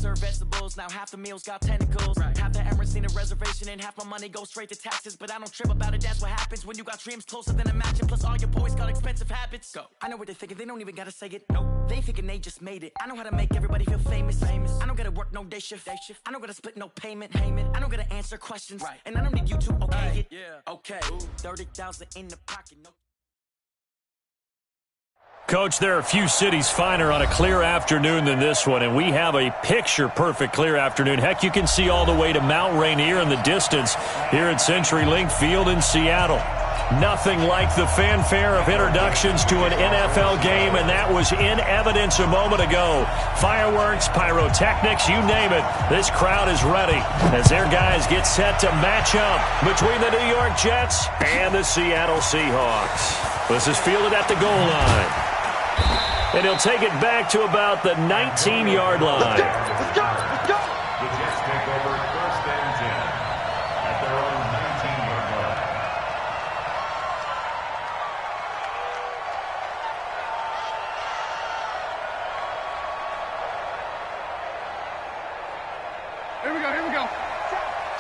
serve vegetables. Now half the meals got tentacles. Half the Emirates need a reservation and half my money goes straight to taxes. But I don't trip about it, that's what happens when you got dreams closer than a match. And plus all your boys got expensive habits. Go. I know what they're thinking, they don't even gotta say it. No, they thinking they just made it. I know how to make everybody feel famous. I don't gotta work no day shift. I don't gotta split no payment. I don't gotta answer questions. And I don't need you to okay it. Yeah. Okay. 30,000 in the pocket. No. Coach, there are a few cities finer on a clear afternoon than this one, and we have a picture-perfect clear afternoon. Heck, you can see all the way to Mount Rainier in the distance here at CenturyLink Field in Seattle. Nothing like the fanfare of introductions to an NFL game, and that was in evidence a moment ago. Fireworks, pyrotechnics, you name it. This crowd is ready as their guys get set to match up between the New York Jets and the Seattle Seahawks. This is fielded at the goal line. And he'll take it back to about the 19-yard line. Let's go! The Jets take over 1st and 10 at their own 19-yard line. Here we go.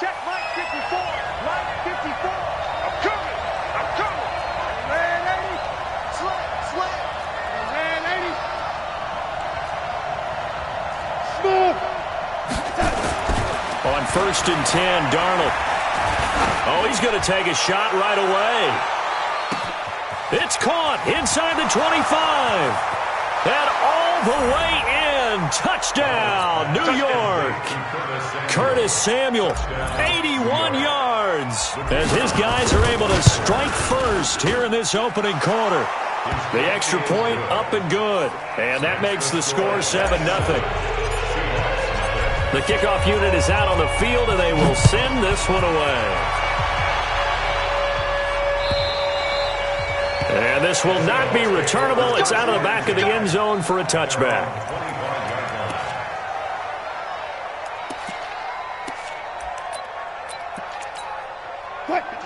Check Mike 54. Mike 54. I'm coming. Man 80. Slam. Man 80. Smooth. On 1st and 10, Darnold. Oh, he's going to take a shot right away. It's caught inside the 25. And all the way in. Touchdown, New York. Curtis Samuel, 81 yards. As his guys are able to strike first here in this opening quarter. The extra point up and good. And that makes the score 7-0. The kickoff unit is out on the field, and they will send this one away. And this will not be returnable. It's out of the back of the end zone for a touchback.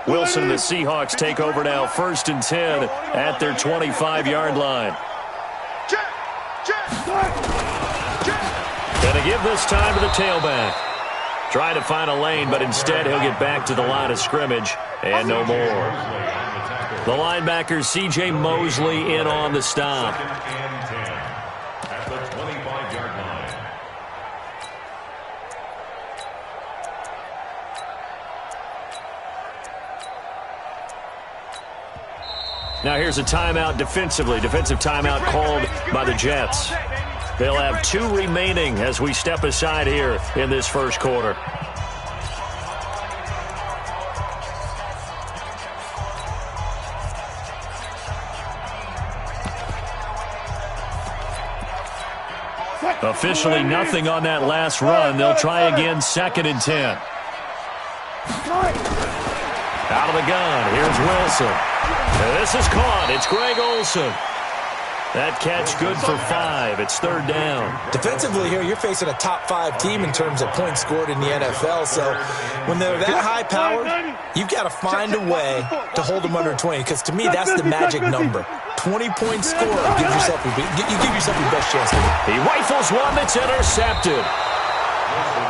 Wilson and the Seahawks take over now, 1st and 10 at their 25-yard line. Going to give this time to the tailback. Trying to find a lane, but instead he'll get back to the line of scrimmage and no more. The linebacker, C.J. Mosley, in on the stop. At the 25-yard line. Now here's a timeout defensively. Defensive timeout called by the Jets. They'll have 2 remaining as we step aside here in this first quarter. Officially nothing on that last run. They'll try again, 2nd and 10. Out of the gun, here's Wilson. And this is caught. It's Greg Olsen. That catch good for 5. It's 3rd down. Defensively here, you're facing a top 5 team in terms of points scored in the NFL. So when they're that high-powered, you've got to find a way to hold them under 20. Because to me, that's the magic number. 20-point score. You give yourself your best chance to win. He rifles one that's intercepted.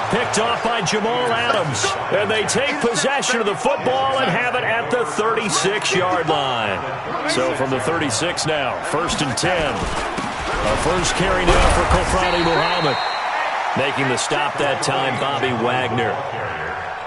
Picked off by Jamal Adams. And they take possession of the football and have it at the 36-yard line. So from the 36 now, 1st and 10. A first carry now for Kofrani Muhammad. Making the stop that time, Bobby Wagner.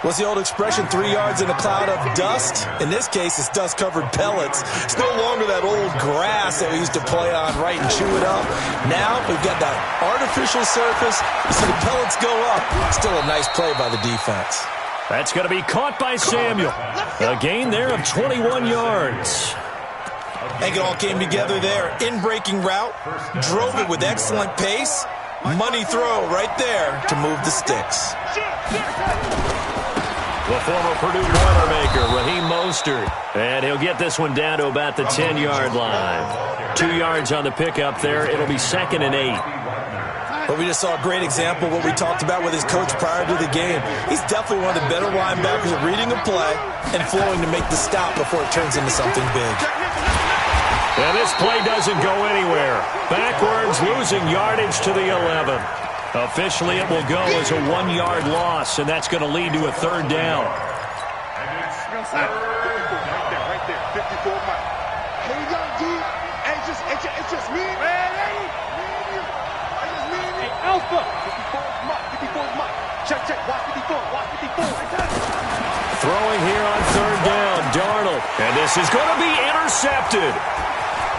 What's the old expression, 3 yards in a cloud of dust? In this case, it's dust-covered pellets. It's no longer that old grass that we used to play on, right, and chew it up. Now we've got that artificial surface. You see the pellets go up. Still a nice play by the defense. That's going to be caught by Samuel. A gain there of 21 yards. I think it all came together there. In-breaking route, drove it with excellent pace. Money throw right there to move the sticks. The former Purdue Boilermaker, Raheem Mostert. And he'll get this one down to about the 10-yard line. 2 yards on the pickup there. It'll be 2nd and 8. But we just saw a great example of what we talked about with his coach prior to the game. He's definitely one of the better linebackers at reading a play and flowing to make the stop before it turns into something big. And this play doesn't go anywhere. Backwards, losing yardage to the 11. Officially, it will go as a 1-yard loss, and that's going to lead to a third down. Right there, 54 miles. Here we go, G. It's just me. Alpha. 54's Mike. Check. Watch 54. Throwing here on third down, Darnold. And this is going to be intercepted.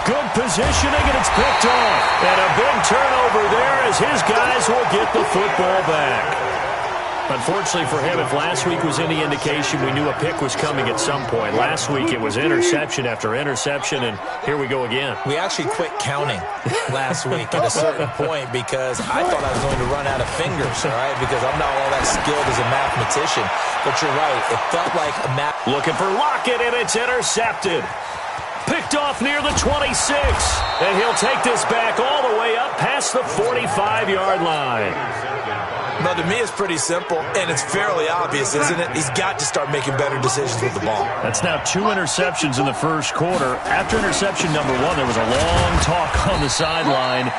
Good positioning, and it's picked off. And a big turnover there as his guys will get the football back. Unfortunately for him, if last week was any indication, we knew a pick was coming at some point. Last week it was interception after interception, and here we go again. We actually quit counting last week at a certain point because I thought I was going to run out of fingers, all right, because I'm not all that skilled as a mathematician. But you're right, it felt like a math. Looking for Lockett, and it's intercepted. Picked off near the 26, and he'll take this back all the way up past the 45-yard line. Well, to me, it's pretty simple, and it's fairly obvious, isn't it? He's got to start making better decisions with the ball. That's now 2 interceptions in the first quarter. After interception number 1, there was a long talk on the sideline,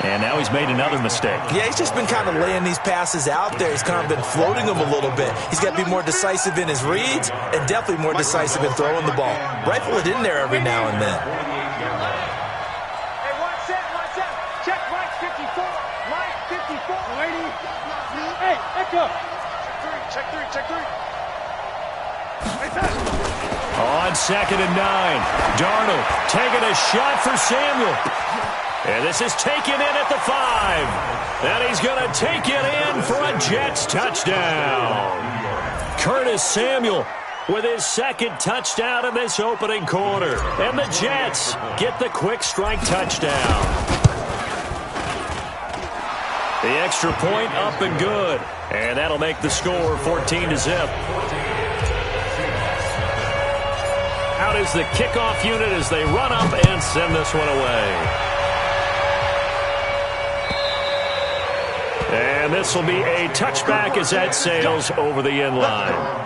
and now he's made another mistake. Yeah, he's just been kind of laying these passes out there. He's kind of been floating them a little bit. He's got to be more decisive in his reads and definitely more decisive in throwing the ball. Rifle it in there every now and then. Hey, watch out. Check Mike 54. Mike 54. Lady. Hey, echo. Check three. On 2nd and 9, Darnold taking a shot for Samuel. And this is taken in at the 5. And he's going to take it in for a Jets touchdown. Curtis Samuel with his second touchdown in this opening quarter. And the Jets get the quick strike touchdown. The extra point up and good. And that'll make the score 14-0. Out is the kickoff unit as they run up and send this one away. And this will be a touchback as that sails over the end line.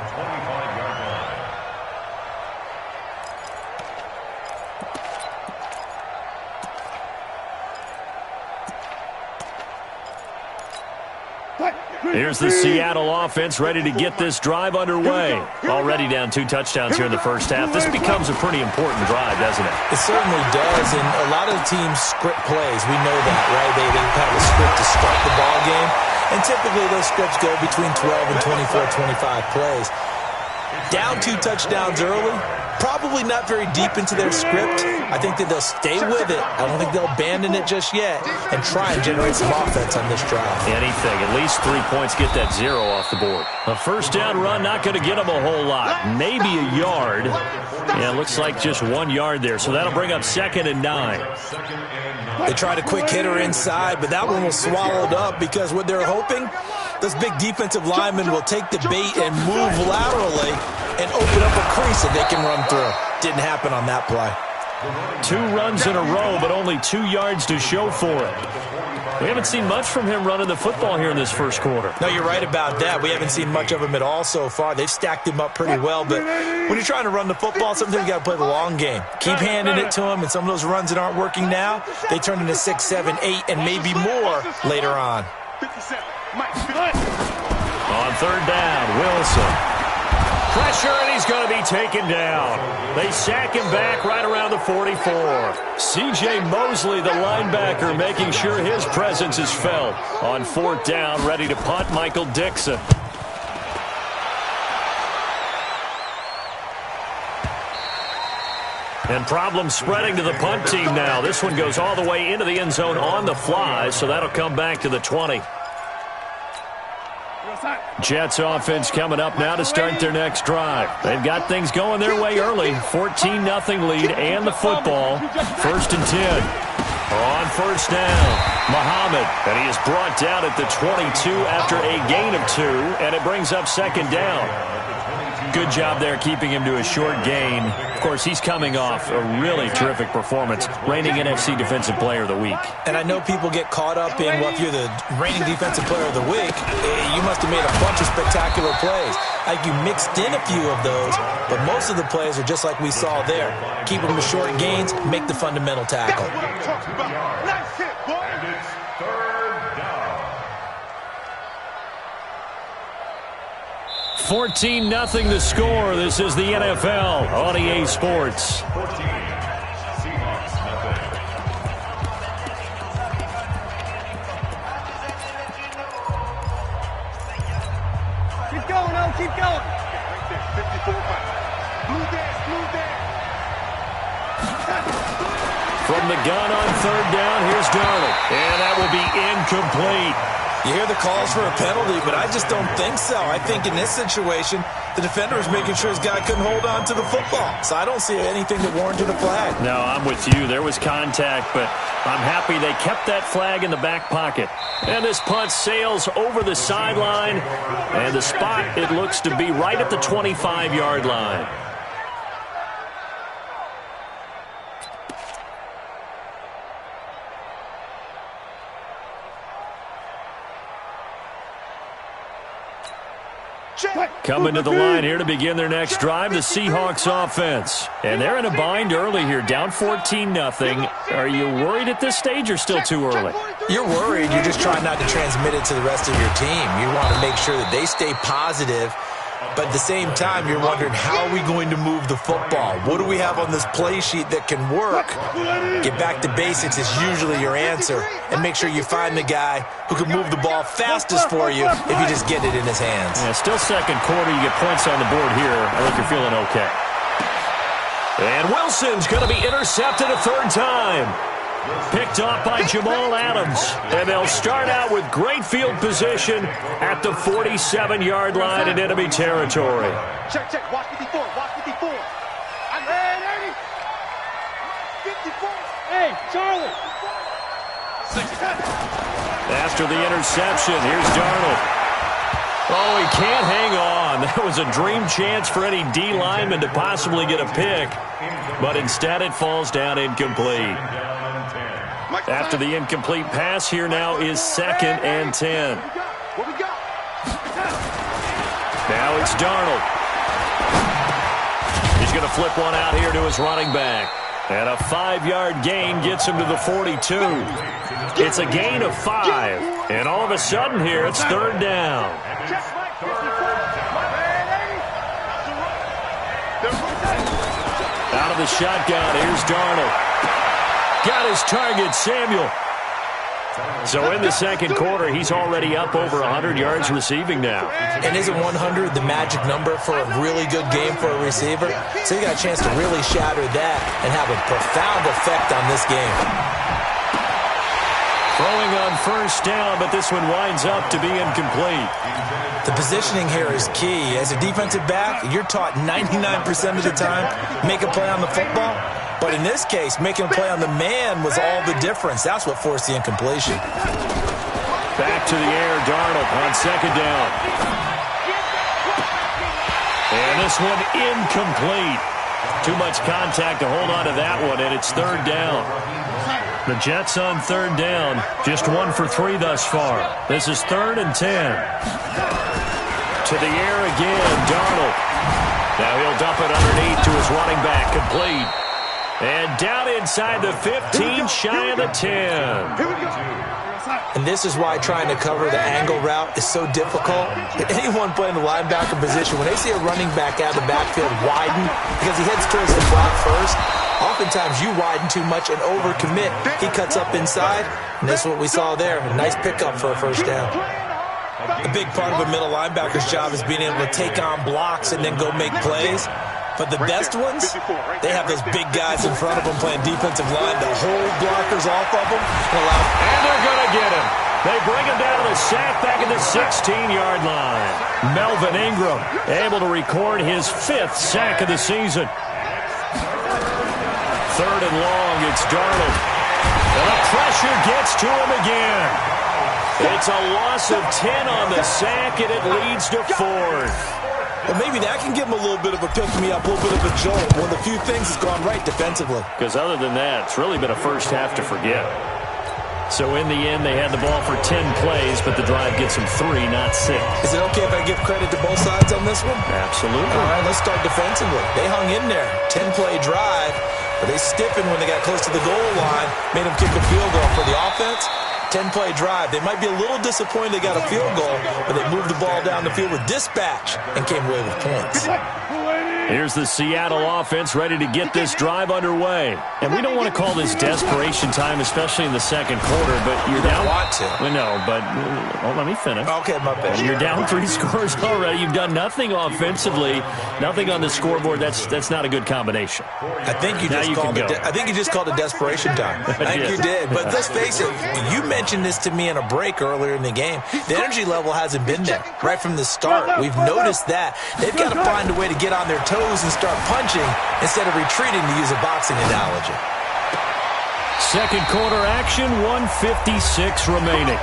Here's the Seattle offense ready to get this drive underway. Already down 2 touchdowns here in the first half. This becomes a pretty important drive, doesn't it? It certainly does, and a lot of the teams script plays. We know that, right? They have a script to start the ball game, and typically those scripts go between 12 and 24, 25 plays. Down 2 touchdowns early, probably not very deep into their script. I think that they'll stay with it. I don't think they'll abandon it just yet and try and generate some offense on this drive. Anything. At least 3 points, get that 0 off the board. A first down run, not going to get them a whole lot. Maybe a yard. Yeah, it looks like just 1 yard there, so that'll bring up 2nd and 9. They tried a quick hitter inside, but that one was swallowed up because what they're hoping, those big defensive linemen will take the bait and move laterally and open up a crease that they can run through. Didn't happen on that play. 2 runs in a row, but only 2 yards to show for it. We haven't seen much from him running the football here in this first quarter. No, you're right about that. We haven't seen much of him at all so far. They've stacked him up pretty well, but when you're trying to run the football, sometimes you got to play the long game. Keep handing it to him, and some of those runs that aren't working now, they turn into 6, 7, 8, and maybe more later on. 57. On 3rd down, Wilson. Pressure, and he's going to be taken down. They sack him back right around the 44. C.J. Mosley, the linebacker, making sure his presence is felt. On 4th down, ready to punt, Michael Dixon. And problems spreading to the punt team now. This one goes all the way into the end zone on the fly, so that'll come back to the 20. Jets offense coming up now to start their next drive. They've got things going their way early. 14-0 lead and the football. 1st and 10. On 1st down, Muhammad. And he is brought down at the 22 after a gain of 2. And it brings up 2nd down. Good job there keeping him to a short gain. Of course, he's coming off a really terrific performance, reigning NFC Defensive Player of the Week. And I know people get caught up in, well, if you're the reigning Defensive Player of the Week, you must have made a bunch of spectacular plays. Like you mixed in a few of those, but most of the plays are just like we saw there. Keep them to short gains, make the fundamental tackle. And it's 3rd down. 14-0 the score. This is the NFL on EA Sports. 14, Seahawks, nothing. Keep going, O, keep going. Right there, 54 miles. Blue dance, blue dance. From the gun on third down, here's Darnold. And that will be incomplete. You hear the calls for a penalty, but I just don't think so. I think in this situation, the defender was making sure his guy couldn't hold on to the football. So I don't see anything that warranted a flag. No, I'm with you. There was contact, but I'm happy they kept that flag in the back pocket. And this punt sails over the sideline, and the spot, it looks to be right at the 25-yard line. Coming to the line here to begin their next drive, the Seahawks offense. And they're in a bind early here, down 14-0. Are you worried at this stage or still too early? You're worried. You're just trying not to transmit it to the rest of your team. You want to make sure that they stay positive. But at the same time, you're wondering, how are we going to move the football? What do we have on this play sheet that can work? Get back to basics is usually your answer. And make sure you find the guy who can move the ball fastest for you if you just get it in his hands. Yeah, still second quarter. You get points on the board here. I think you're feeling okay. And Wilson's going to be intercepted a third time. Picked off by Jamal Adams. And they'll start out with great field position at the 47-yard line in enemy territory. Check, check. Watch 54. Watch 54. I'm ready. 54. Hey, Charlie. After the interception, here's Darnold. Oh, he can't hang on. That was a dream chance for any D lineman to possibly get a pick. But instead it falls down incomplete. After the incomplete pass, here now is 2nd and 10. What we got? Now it's Darnold. He's going to flip one out here to his running back. And a 5-yard gain gets him to the 42. It's a gain of 5. And all of a sudden here, it's third down. Out of the shotgun, here's Darnold. Got his target, Samuel. So in the second quarter, he's already up over 100 yards receiving now. And isn't 100 the magic number for a really good game for a receiver? So you got a chance to really shatter that and have a profound effect on this game. Throwing on first down, but this one winds up to be incomplete. The positioning here is key. As a defensive back, you're taught 99% of the time, make a play on the football. But in this case, making a play on the man was all the difference. That's what forced the incompletion. Back to the air, Darnold on second down. And this one incomplete. Too much contact to hold on to that one, and it's third down. The Jets on third down, just 1 for 3 thus far. This is 3rd and 10. To the air again, Darnold. Now he'll dump it underneath to his running back, complete. And down inside the 15, shy of the 10. And this is why trying to cover the angle route is so difficult. Anyone playing the linebacker position, when they see a running back out of the backfield widen because he heads towards the flat first, oftentimes you widen too much and overcommit. He cuts up inside, and this is what we saw there. A nice pickup for a first down. A big part of a middle linebacker's job is being able to take on blocks and then go make plays. But the best ones, they have those big guys in front of them playing defensive line to hold blockers off of them. And they're going to get him. They bring him down to the sack back at the 16-yard line. Melvin Ingram able to record his 5th sack of the season. 3rd and long, it's Darnold. And the pressure gets to him again. It's a loss of 10 on the sack, and it leads to 4th. Well, maybe that can give him a little bit of a pick-me-up, a little bit of a jolt. One of the few things that's gone right defensively. Because other than that, it's really been a first half to forget. So in the end, they had the ball for 10 plays, but the drive gets them 3, not 6. Is it okay if I give credit to both sides on this one? Absolutely. All right, let's start defensively. They hung in there. 10-play drive, but they stiffened when they got close to the goal line, made them kick a field goal for the offense. 10-play drive. They might be a little disappointed they got a field goal, but they moved the ball down the field with dispatch and came away with points. Here's the Seattle offense ready to get this drive underway. And we don't want to call this desperation time, especially in the second quarter, but you're down. Want to. Well, no, but let me finish. Okay, my bad. You're down 3 scores already. You've done nothing offensively, nothing on the scoreboard. That's not a good combination. I think you just called it desperation time. I think you did. But let's face it, you mentioned this to me in a break earlier in the game. The energy level hasn't been there right from the start. We've noticed that. They've got to find a way to get on their toes and start punching instead of retreating, to use a boxing analogy. Second quarter action, 1:56 remaining.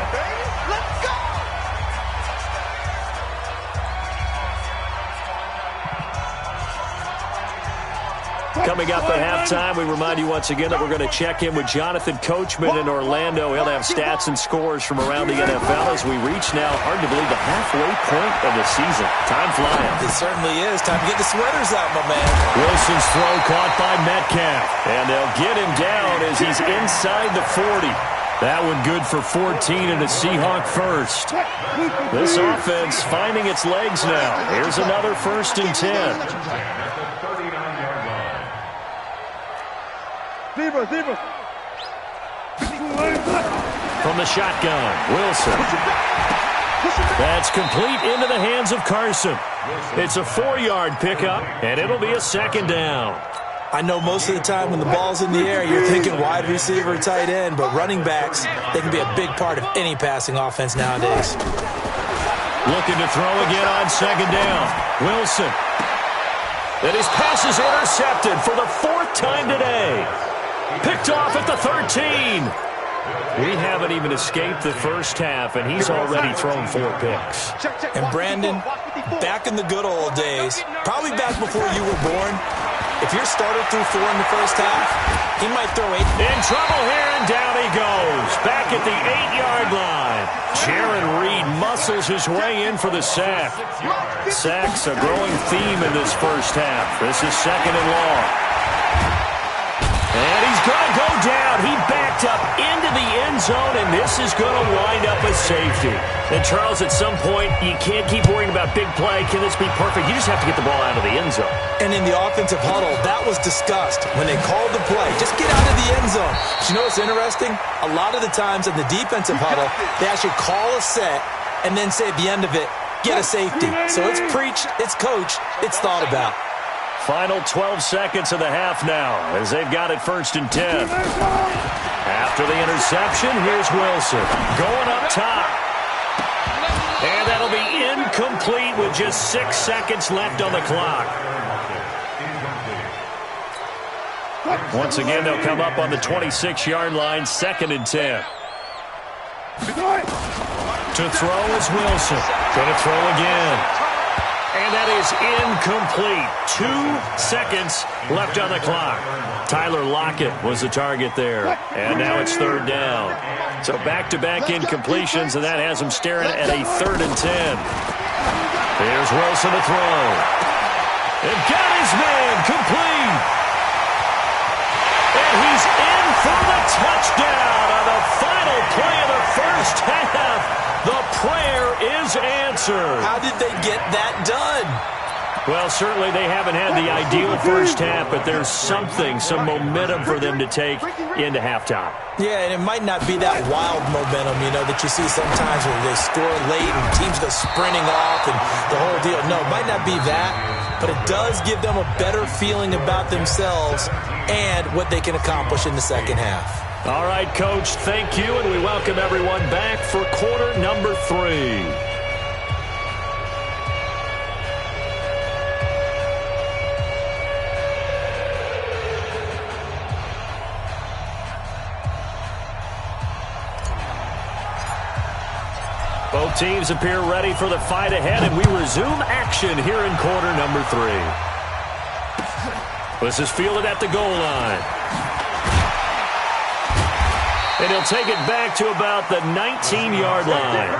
Coming up at halftime, we remind you once again that we're going to check in with Jonathan Coachman in Orlando. He'll have stats and scores from around the NFL as we reach now, hard to believe, the halfway point of the season. Time flying. It certainly is. Time to get the sweaters out, my man. Wilson's throw caught by Metcalf. And they'll get him down as he's inside the 40. That one good for 14 and a Seahawk first. This offense finding its legs now. Here's another 1st and 10. From the shotgun, Wilson. That's complete into the hands of Carson. It's a 4-yard pickup, and it'll be a 2nd down. I know most of the time when the ball's in the air, you're thinking wide receiver, tight end, but running backs, they can be a big part of any passing offense nowadays. Looking to throw again on 2nd down. Wilson. And his pass is intercepted for the 4th time today. Picked off at the 13. We haven't even escaped the first half, and he's already thrown 4 picks. And Brandon, back in the good old days, probably back before you were born, if your starter threw 4 in the first half, he might throw 8. In trouble here, and down he goes. Back at the 8-yard line. Jaron Reed muscles his way in for the sack. Sacks a growing theme in this first half. This is 2nd and long. And he's going to go down. He backed up into the end zone, and this is going to wind up a safety. And, Charles, at some point, you can't keep worrying about big play. Can this be perfect? You just have to get the ball out of the end zone. And in the offensive huddle, that was discussed when they called the play. Just get out of the end zone. But you know what's interesting? A lot of the times in the defensive huddle, they actually call a set and then say at the end of it, get a safety. So it's preached, it's coached, it's thought about. Final 12 seconds of the half now as they've got it 1st and 10. After the interception, here's Wilson going up top. And that'll be incomplete with just 6 seconds left on the clock. Once again, they'll come up on the 26-yard line, 2nd and 10. To throw is Wilson. Going to throw again. And that is incomplete. 2 seconds left on the clock. Tyler Lockett was the target there. And now it's 3rd down. So back-to-back incompletions, and that has him staring at a 3rd and 10. Here's Wilson to throw. And got his man complete. And he's in for the touchdown on the final play of the first half. The prayer is answered. How did they get that done? Well, certainly they haven't had the ideal first half, but there's some momentum for them to take into halftime. Yeah, and it might not be that wild momentum, that you see sometimes when they score late and teams go sprinting off and the whole deal. No, it might not be that, but it does give them a better feeling about themselves and what they can accomplish in the second half. All right, Coach, thank you, and we welcome everyone back for quarter number 3. Both teams appear ready for the fight ahead, and we resume action here in quarter number 3. This is fielded at the goal line. And he'll take it back to about the 19-yard line.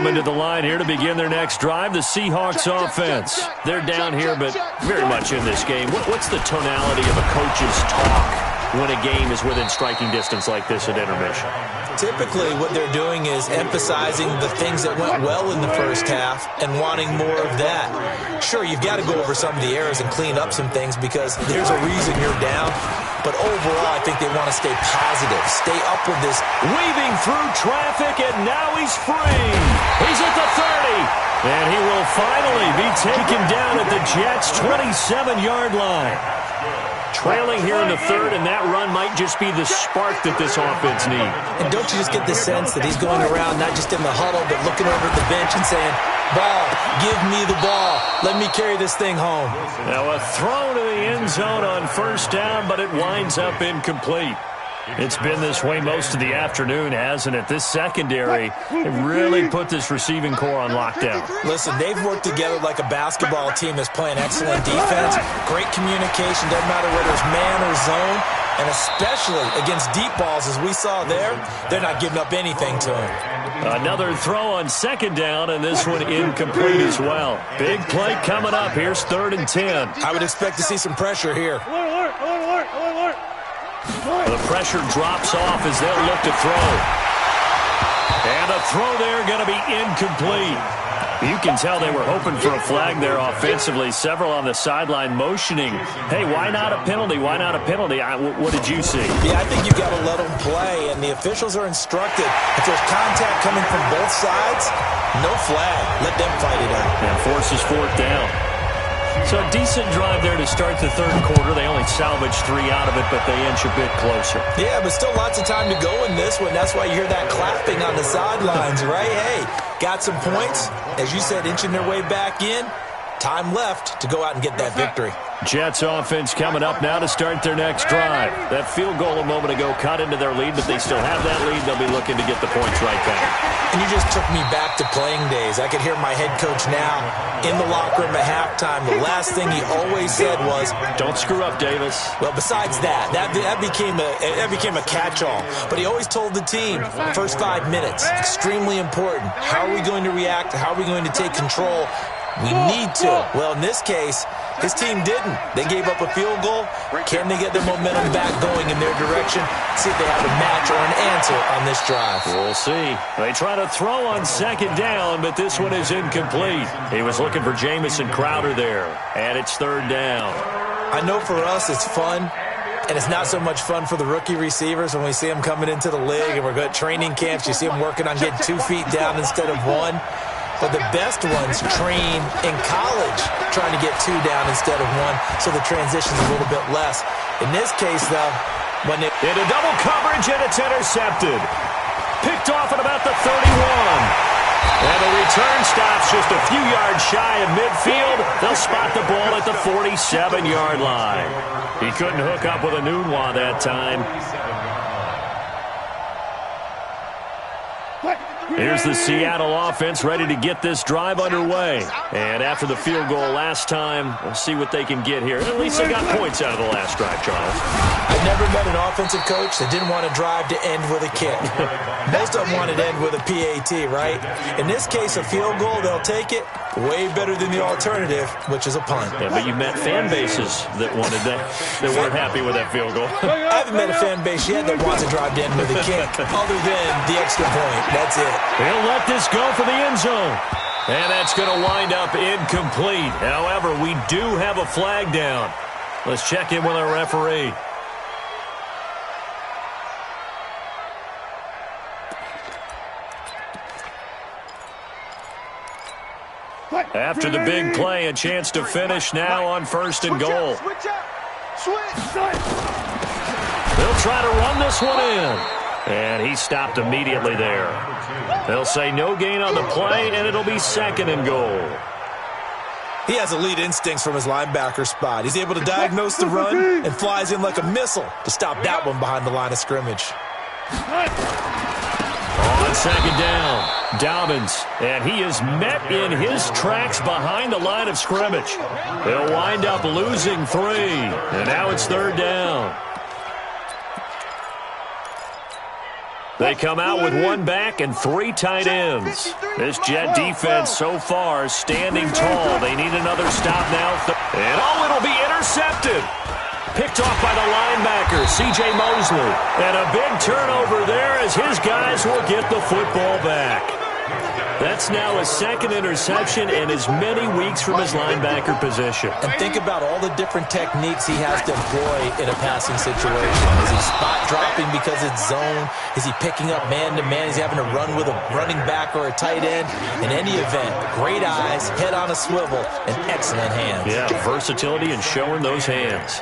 Coming to the line here to begin their next drive, the Seahawks offense. They're down here, but very much in this game. What's the tonality of a coach's talk when a game is within striking distance like this at intermission? Typically, what they're doing is emphasizing the things that went well in the first half and wanting more of that. Sure, you've got to go over some of the errors and clean up some things because there's a reason you're down. But overall, I think they want to stay positive, stay up with this. Weaving through traffic, and now he's free. He's at the 30, and he will finally be taken down at the Jets' 27-yard line. Trailing here in the third, and that run might just be the spark that this offense needs. And don't you just get the sense that he's going around not just in the huddle, but looking over at the bench and saying, ball, give me the ball. Let me carry this thing home. Now a throw to the end zone on first down, but it winds up incomplete. It's been this way most of the afternoon, hasn't it? This secondary really put this receiving core on lockdown. Listen, they've worked together like a basketball team that's playing excellent defense. Great communication, doesn't matter whether it's man or zone. And especially against deep balls, as we saw there, they're not giving up anything to him. Another throw on second down, and this one incomplete as well. Big play coming up. Here's 3rd and 10. I would expect to see some pressure here. Alert. The pressure drops off as they'll look to throw. And a throw there going to be incomplete. You can tell they were hoping for a flag there offensively. Several on the sideline motioning, hey, why not a penalty? Why not a penalty? What did you see? Yeah, I think you've got to let them play, and the officials are instructed. If there's contact coming from both sides, no flag. Let them fight it out. And forces 4th down. So a decent drive there to start the third quarter. They only salvaged 3 out of it, but they inch a bit closer. Yeah, but still lots of time to go in this one. That's why you hear that clapping on the sidelines, right? Hey, got some points. As you said, inching their way back in. Time left to go out and get that victory. Jets offense coming up now to start their next drive. That field goal a moment ago cut into their lead, but they still have that lead. They'll be looking to get the points right back. And you just took me back to playing days. I could hear my head coach now in the locker room at halftime. The last thing he always said was, don't screw up, Davis. Well, besides that became a catch-all. But he always told the team, first 5 minutes, extremely important. How are we going to react? How are we going to take control? We need to. Well, in this case, his team didn't. They gave up a field goal. Can they get their momentum back going in their direction? See if they have a match or an answer on this drive. We'll see. They try to throw on second down, but this one is incomplete. He was looking for Jamison Crowder there, and it's 3rd down. I know for us it's fun, and it's not so much fun for the rookie receivers when we see them coming into the league and we're good at training camps. You see them working on getting 2 feet down instead of 1. But the best ones train in college trying to get 2 down instead of 1, so the transition's a little bit less. In this case, though, when they... Into double coverage, and it's intercepted. Picked off at about the 31. And the return stops just a few yards shy of midfield. They'll spot the ball at the 47-yard line. He couldn't hook up with a Nunwa that time. Here's the Seattle offense ready to get this drive underway. And after the field goal last time, we'll see what they can get here. At least they got points out of the last drive, Charles. I've never met an offensive coach that didn't want to drive to end with a kick. Most of them wanted to end with a PAT, right? In this case, a field goal, they'll take it. Way better than the alternative, which is a punt. Yeah, but you met fan bases that wanted that weren't happy with that field goal. I haven't met a fan base yet that wants to drive to end with a kick, other than the extra point. That's it. He'll let this go for the end zone. And that's going to wind up incomplete. However, we do have a flag down. Let's check in with our referee. After the big play, a chance to finish now on 1st and goal. They'll try to run this one in. And he stopped immediately there. They'll say no gain on the play, and it'll be 2nd and goal. He has elite instincts from his linebacker spot. He's able to diagnose the run and flies in like a missile to stop that one behind the line of scrimmage. On 2nd down, Dobbins, and he is met in his tracks behind the line of scrimmage. They'll wind up losing 3, and now it's 3rd down. They come out with one back and 3 tight ends. This Jet defense so far standing tall. They need another stop now. And it'll be intercepted. Picked off by the linebacker, C.J. Mosley. And a big turnover there as his guys will get the football back. That's now his second interception in as many weeks from his linebacker position. And think about all the different techniques he has to employ in a passing situation. Is he spot dropping because it's zone? Is he picking up man-to-man? Is he having to run with a running back or a tight end? In any event, great eyes, head on a swivel, and excellent hands. Yeah, versatility and showing those hands.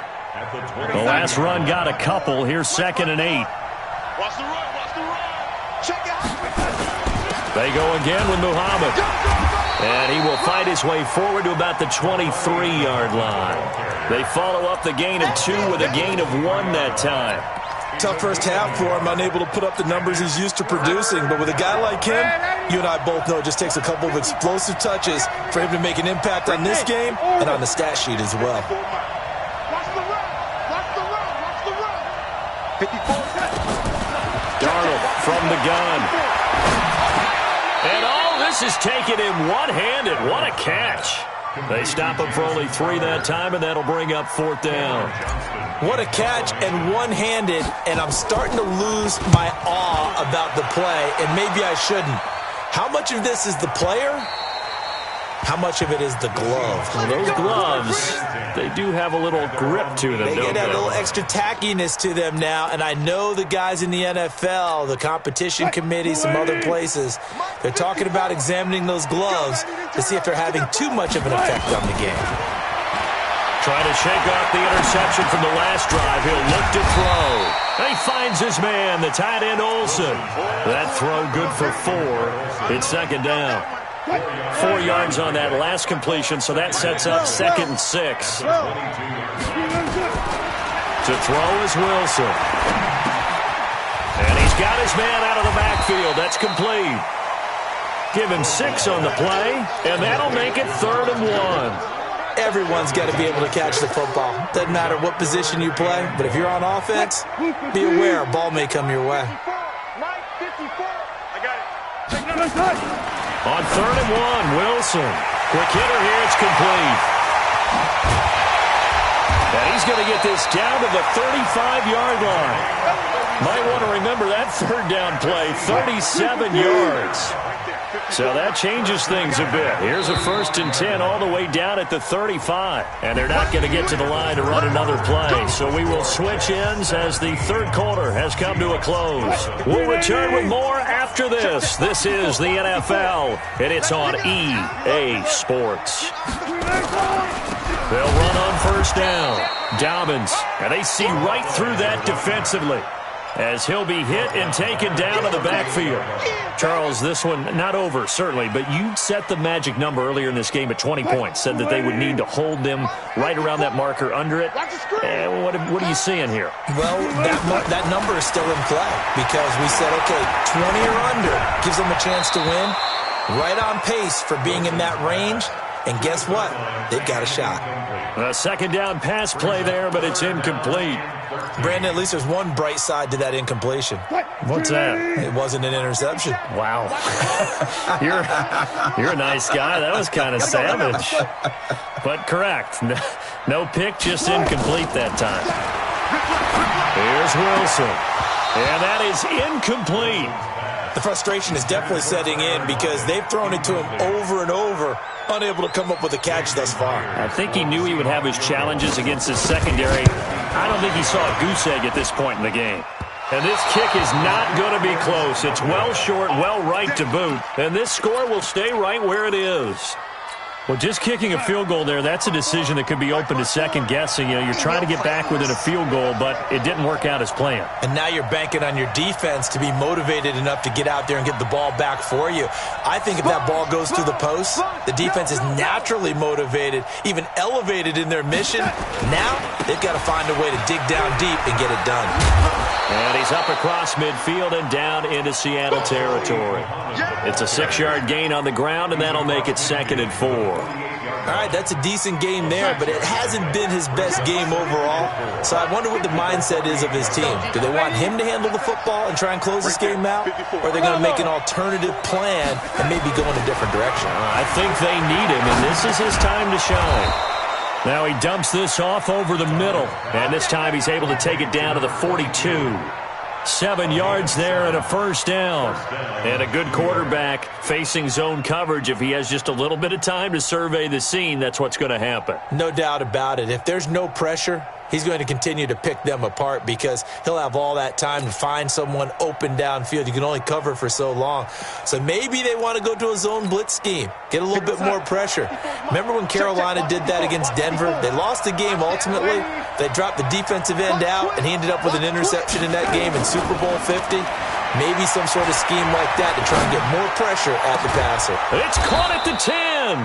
The last run got a couple. Here's 2nd and 8. Watch the run, watch the run. Check out. They go again with Muhammad. And he will fight his way forward to about the 23-yard line. They follow up the gain of 2 with a gain of 1 that time. Tough first half for him, unable to put up the numbers he's used to producing. But with a guy like him, you and I both know it just takes a couple of explosive touches for him to make an impact on this game and on the stat sheet as well. Watch the run, watch the run, watch the run. 54. Darnold from the gun. And all this is taken in one-handed. What a catch. They stop him for only 3 that time, and that'll bring up 4th down. What a catch and one-handed, and I'm starting to lose my awe about the play, and maybe I shouldn't. How much of this is the player? How much of it is the glove? Well, those gloves, they do have a little grip to them, They don't get that they? little extra tackiness to them now, and I know the guys in the NFL, the competition committee, some other places, they're talking about examining those gloves to see if they're having too much of an effect on the game. Trying to shake off the interception from the last drive. He'll look to throw. He finds his man, the tight end Olsen. That throw good for 4. It's 2nd down. 4 yards on that last completion, so that sets up 2nd and 6. To throw is Wilson. And he's got his man out of the backfield. That's complete. Give him 6 on the play, and that'll make it 3rd and 1. Everyone's got to be able to catch the football. Doesn't matter what position you play, but if you're on offense, be aware a ball may come your way. 54. I got it. On 3rd and 1, Wilson. Quick hitter here, it's complete. And he's going to get this down to the 35-yard line. Might want to remember that 3rd down play, 37 yards. So that changes things a bit. Here's a 1st and 10 all the way down at the 35. And they're not going to get to the line to run another play. So we will switch ends as the 3rd quarter has come to a close. We'll return with more after this. This is the NFL, and it's on EA Sports. They'll run on 1st down. Dobbins, and they see right through that defensively as he'll be hit and taken down to the backfield. Charles, this one not over, certainly, but you set the magic number earlier in this game at 20 points, said that they would need to hold them right around that marker under it. And what are you seeing here? Well, that number is still in play because we said, okay, 20 or under gives them a chance to win. Right on pace for being in that range. And guess what? They've got a shot. A 2nd down pass play there, but it's incomplete. Brandon, at least there's one bright side to that incompletion. What's that? It wasn't an interception. Wow. You're a nice guy. That was kind of savage. But correct. No pick, just incomplete that time. Here's Wilson. And that is incomplete. The frustration is definitely setting in because they've thrown it to him over and over, unable to come up with a catch thus far. I think he knew he would have his challenges against his secondary. I don't think he saw a goose egg at this point in the game. And this kick is not going to be close. It's well short, well right to boot. And this score will stay right where it is. Well, just kicking a field goal there, that's a decision that could be open to second guessing. You know, you're trying to get back within a field goal, but it didn't work out as planned. And now you're banking on your defense to be motivated enough to get out there and get the ball back for you. I think if that ball goes through the post, the defense is naturally motivated, even elevated in their mission. Now they've got to find a way to dig down deep and get it done. And he's up across midfield and down into Seattle territory. It's a 6-yard gain on the ground, and that'll make it 2nd and 4. All right, that's a decent game there, but it hasn't been his best game overall. So I wonder what the mindset is of his team. Do they want him to handle the football and try and close this game out? Or are they going to make an alternative plan and maybe go in a different direction? I think they need him, and this is his time to shine. Now he dumps this off over the middle, and this time he's able to take it down to the 42. 7 yards there and a first down. And a good quarterback facing zone coverage. If he has just a little bit of time to survey the scene, that's what's going to happen. No doubt about it. If there's no pressure, he's going to continue to pick them apart because he'll have all that time to find someone open downfield. You can only cover for so long. So maybe they want to go to a zone blitz scheme, get a little bit more pressure. Remember when Carolina did that against Denver? They lost the game ultimately. They dropped the defensive end out, and he ended up with an interception in that game in Super Bowl 50. Maybe some sort of scheme like that to try and get more pressure at the passer. It's caught at the 10.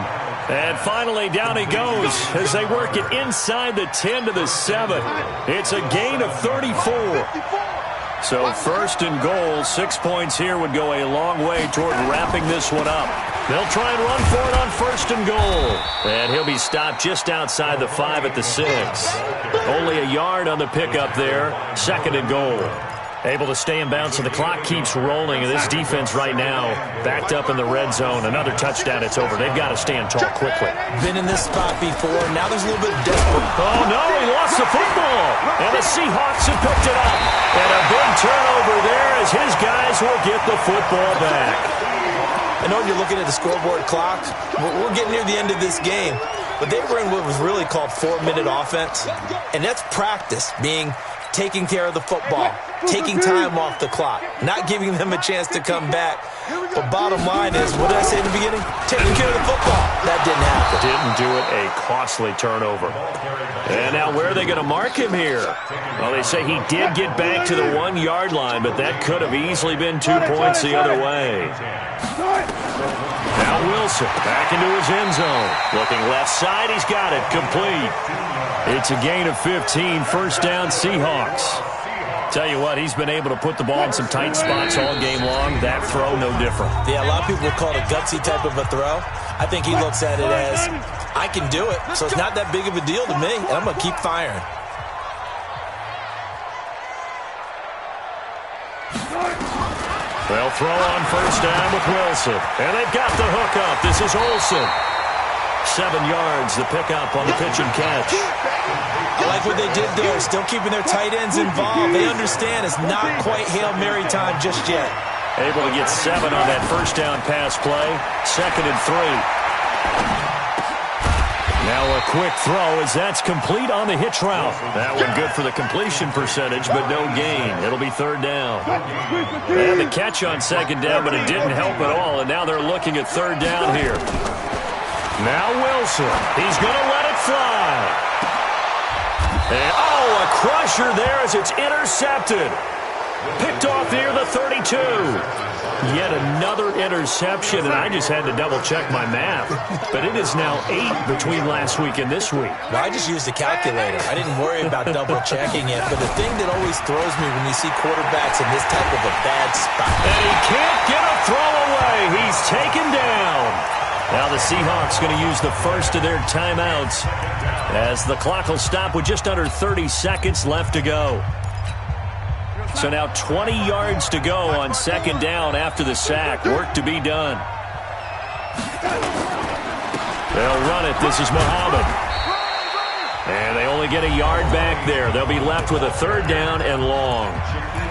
And finally down he goes as they work it inside the 10 to the 7. It's a gain of 34. So first and goal, 6 points here would go a long way toward wrapping this one up. They'll try and run for it on first and goal. And he'll be stopped just outside the 5 at the 6. Only a yard on the pickup there. Second and goal. Able to stay in bounds, so the clock keeps rolling. And this defense right now backed up in the red zone. Another touchdown, it's over. They've got to stand tall quickly. Been in this spot before. Now there's a little bit of desperate. Oh, no, he lost the football. And the Seahawks have picked it up. And a big turnover there as his guys will get the football back. I know you're looking at the scoreboard clock. We're getting near the end of this game. But they were in what was really called 4-minute offense. And that's practice, being taking care of the football, taking time off the clock, not giving them a chance to come back. But bottom line is, what did I say in the beginning? Taking care of the football. That didn't happen. Didn't do it. A costly turnover. And now where are they going to mark him here? Well, they say he did get back to the 1-yard line, but that could have easily been 2 points the other way. Now Wilson back into his end zone. Looking left side, he's got it. Complete. It's a gain of 15. First down, Seahawks. Tell you what, he's been able to put the ball in some tight spots all game long. That throw, no different. Yeah, a lot of people would call it a gutsy type of a throw. I think he looks at it as, I can do it, so it's not that big of a deal to me, and I'm going to keep firing. They'll throw on first down with Wilson. And they've got the hook up. This is Olsen. 7 yards, the pickup on the pitch and catch. I like what they did there, still keeping their tight ends involved. They understand it's not quite Hail Mary time just yet. Able to get 7 on that first down pass play. 2nd and 3. Now a quick throw as that's complete on the hitch route. That one good for the completion percentage, but no gain. It'll be 3rd down. They had the catch on 2nd down, but it didn't help at all, and now they're looking at 3rd down here. Now Wilson. He's going to let it fly. And, a crusher there as it's intercepted. Picked off near the 32. Yet another interception, and I just had to double-check my math. But it is now 8 between last week and this week. Well, I just used a calculator. I didn't worry about double-checking it. But the thing that always throws me when you see quarterbacks in this type of a bad spot. And he can't get a throw away. He's taken down. Now the Seahawks going to use the first of their timeouts as the clock will stop with just under 30 seconds left to go. So now 20 yards to go on 2nd down after the sack. Work to be done. They'll run it. This is Muhammad. And they only get a yard back there. They'll be left with a 3rd down and long.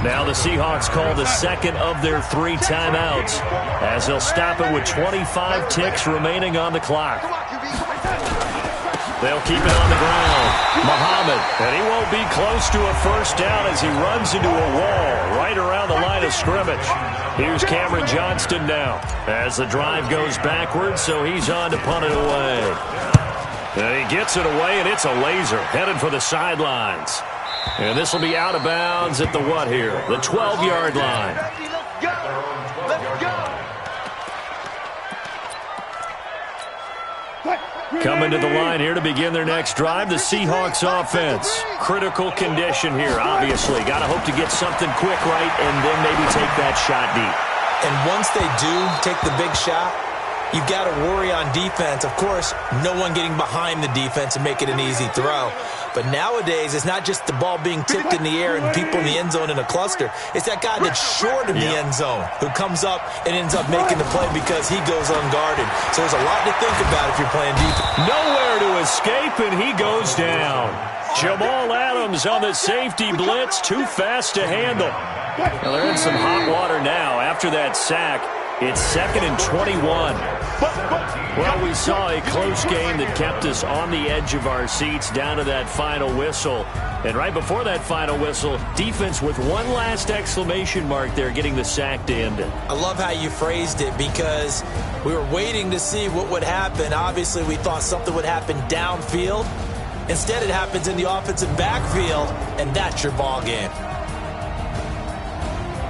Now the Seahawks call the 2nd of their 3 timeouts as they'll stop it with 25 ticks remaining on the clock. They'll keep it on the ground. Muhammad, and he won't be close to a first down as he runs into a wall right around the line of scrimmage. Here's Cameron Johnston now as the drive goes backwards, so he's on to punt it away. And he gets it away, and it's a laser headed for the sidelines. And this will be out of bounds at the what here? The 12-yard line. Coming to the line here to begin their next drive, the Seahawks offense. Critical condition here, obviously. Got to hope to get something quick right and then maybe take that shot deep. And once they do take the big shot, you've got to worry on defense. Of course, no one getting behind the defense and make it an easy throw. But nowadays, it's not just the ball being tipped in the air and people in the end zone in a cluster. It's that guy that's short of the end zone who comes up and ends up making the play because he goes unguarded. So there's a lot to think about if you're playing defense. Nowhere to escape, and he goes down. Jamal Adams on the safety blitz, too fast to handle. Well, they're in some hot water now after that sack. It's 2nd and 21. Well, we saw a close game that kept us on the edge of our seats down to that final whistle. And right before that final whistle, defense with one last exclamation mark there, getting the sack to end it. I love how you phrased it because we were waiting to see what would happen. Obviously, we thought something would happen downfield. Instead, it happens in the offensive backfield, and that's your ball game.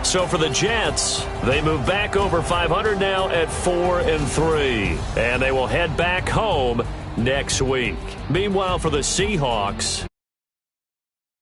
So for the Jets, they move back over 500 now at 4-3, and they will head back home next week. Meanwhile, for the Seahawks,